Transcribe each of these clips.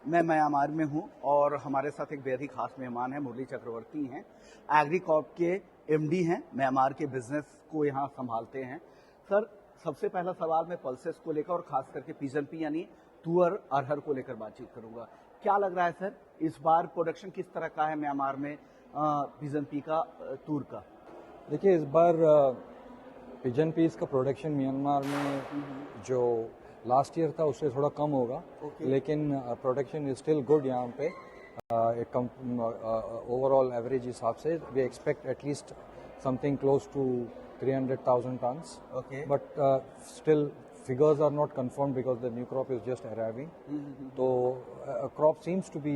मैं म्यांमार में हूं और हमारे साथ एक बेहद ही खास मेहमान है, मुरली चक्रवर्ती हैं। एग्रीकॉर्प के एमडी हैं, म्यांमार के बिजनेस को यहां संभालते हैं। सर, सबसे पहला सवाल मैं पल्सेस को लेकर और खास करके पिजन पी यानी तुअर अरहर को लेकर बातचीत करूंगा। क्या लग रहा है सर, इस बार प्रोडक्शन किस तरह का है म्यांमार में पिजन पी का, तूर का? देखिए, इस बार पिजन पीस का प्रोडक्शन म्यांमार में जो लास्ट ईयर था उससे थोड़ा कम होगा, लेकिन प्रोडक्शन इज स्टिल गुड यहाँ पे। ओवरऑल एवरेज हिसाब से we expect at least something close to 300,000 tons. Okay. But still figures are not confirmed because the new crop is just arriving. So crop seems to be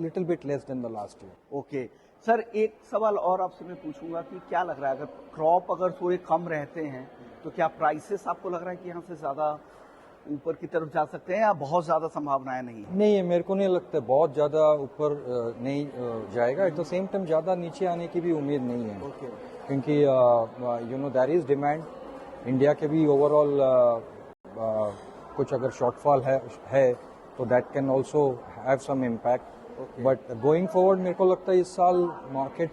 little bit less than the last year. Okay sir, एक सवाल और आपसे मैं पूछूंगा कि क्या लग रहा है, अगर क्रॉप अगर थोड़े कम रहते हैं तो क्या प्राइसेस आपको लग रहा है कि यहाँ से ज्यादा ऊपर की तरफ जा सकते हैं या बहुत ज्यादा संभावनाएं नहीं है? नहीं, मेरे को नहीं लगता बहुत ज्यादा ऊपर नहीं जाएगा। एट द सेम टाइम ज्यादा नीचे आने की भी उम्मीद नहीं है, क्योंकि you know there is demand. India के भी ओवरऑल कुछ अगर शॉर्टफॉल है तो that can also have some impact. But going forward मेरे को लगता है इस साल market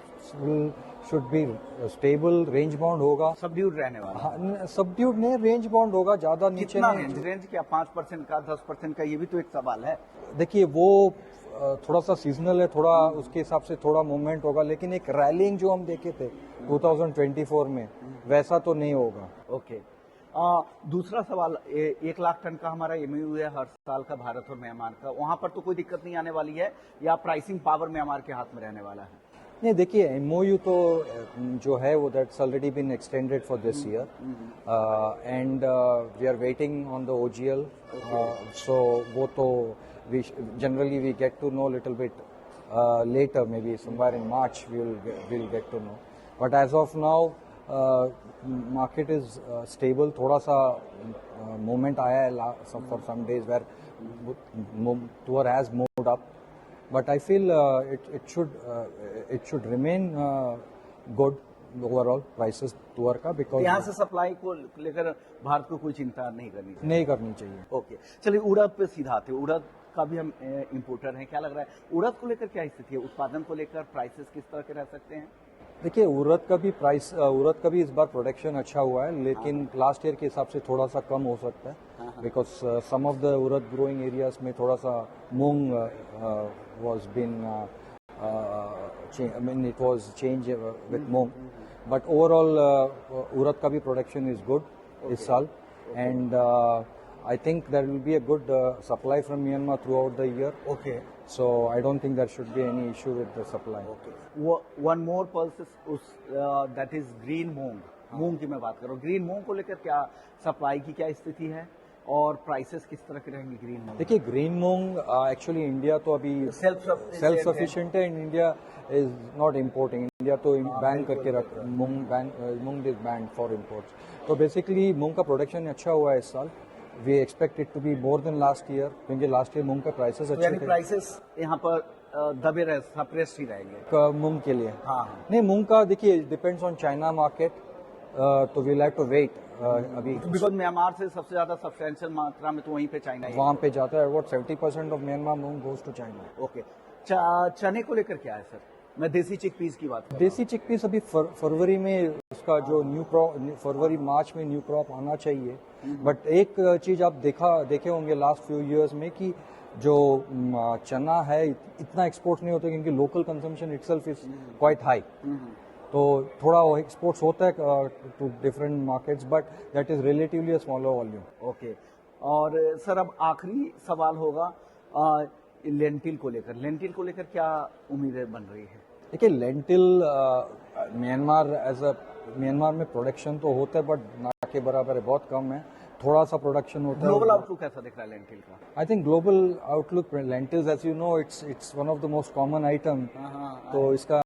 should be stable, range bound होगा। सबड्यूड रहने वाला? हाँ, सबड्यूड नहीं, रेंज बाउंड होगा, ज्यादा नीचे नहीं। रेंज क्या 5% का, 10% का, ये भी तो एक सवाल है। देखिए, वो थोड़ा सा सीजनल है, थोड़ा उसके हिसाब से थोड़ा मूवमेंट होगा, लेकिन एक रैलिंग जो हम देखे थे 2024 में वैसा तो नहीं होगा। ओके। दूसरा सवाल, 1 लाख टन का हमारा एमओयू है हर साल का भारत और म्यांमार का, वहां पर तो कोई दिक्कत नहीं आने वाली है या प्राइसिंग पावर म्यांमार के हाथ में रहने वाला है? नहीं, देखिए, एमओयू तो जो है वो that's already been extended for this year and we are waiting on the OGL. So वो तो generally we get to know a little bit later, maybe somewhere in March we'll get to know. But as of now, market is stable. थोड़ा सा movement आया है for some days where tour has moved up, but I feel it should remain good overall prices tour का, because यहाँ से supply को लेकर भारत को कोई चिंता नहीं करनी चाहिए। ओके, चलिए उड़द पे सीधा आते हैं। उड़द का भी हम इंपोर्टर हैं, क्या लग रहा है उड़द को लेकर क्या स्थिति है? उत्पादन को लेकर प्राइसेस किस तरह के रह सकते हैं? देखिए, उड़द का भी इस बार प्रोडक्शन अच्छा हुआ है, लेकिन लास्ट ईयर के हिसाब से थोड़ा सा कम हो सकता है, because some of the urad growing areas में थोड़ा सा moong was been it was change with moong. But overall urad का भी प्रोडक्शन इज गुड इस साल, and I think there will be a good supply from Myanmar throughout the year. Okay. So I don't think there should be any issue with the supply. Okay. One more pulse that is green मूंग। मूंग की मैं बात कर रहा हूँ। Green मूंग को लेकर क्या supply की क्या स्थिति है और प्राइसेस किस तरह के रहेंगे ग्रीन मूंग? देखिए, ग्रीन मूंग एक्चुअली इंडिया तो अभी सेल्फ सफिशिएंट है, India is not importing. India तो बैन करके रख मूंग इज बैंड फॉर इम्पोर्ट्स। तो बेसिकली मूंग का प्रोडक्शन अच्छा हुआ है इस साल। We expect it to be more than last year, क्योंकि लास्ट ईयर मूंग का प्राइसेस अच्छे थे। प्राइसेस यहाँ पर दबे रहे, सप्रेस्ड ही रहेंगे मूंग के लिए। हाँ, नहीं, मूंग का देखिए डिपेंड्स ऑन चाइना मार्केट, तो वी हैव टू वेट अभी, बिकॉज म्यांमार से सबसे ज्यादा सब्सटेंशियल मात्रा में तो वहीं पे चाइना है, वहाँ पे जाता है। About 70% of Myanmar moong goes to China. Okay. चने को लेकर क्या है सर? मैं देसी चिकपीस की बात कर रहा हूं। देसी चिकपीस अभी फरवरी में उसका जो न्यू क्रॉप, फरवरी मार्च में न्यू क्रॉप आना चाहिए। बट एक चीज आप देखे होंगे लास्ट फ्यू इयर्स में कि जो चना है इतना एक्सपोर्ट नहीं होता, क्योंकि local consumption itself is quite high. तो थोड़ा एक्सपोर्ट्स होता है to different markets, but that is relatively a smaller volume. Okay. और सर, अब आखिरी सवाल होगा लेंटिल को लेकर क्या उम्मीदें बन रही है? देखिए, लेंटिल म्यांमार में प्रोडक्शन तो होता है, बट ना के बराबर है, बहुत कम है, थोड़ा सा प्रोडक्शन होता है। ग्लोबल आउटलुक कैसा दिख रहा है लेंटिल का? I think global outlook lentils, as you know, it's one of the most common item, तो इसका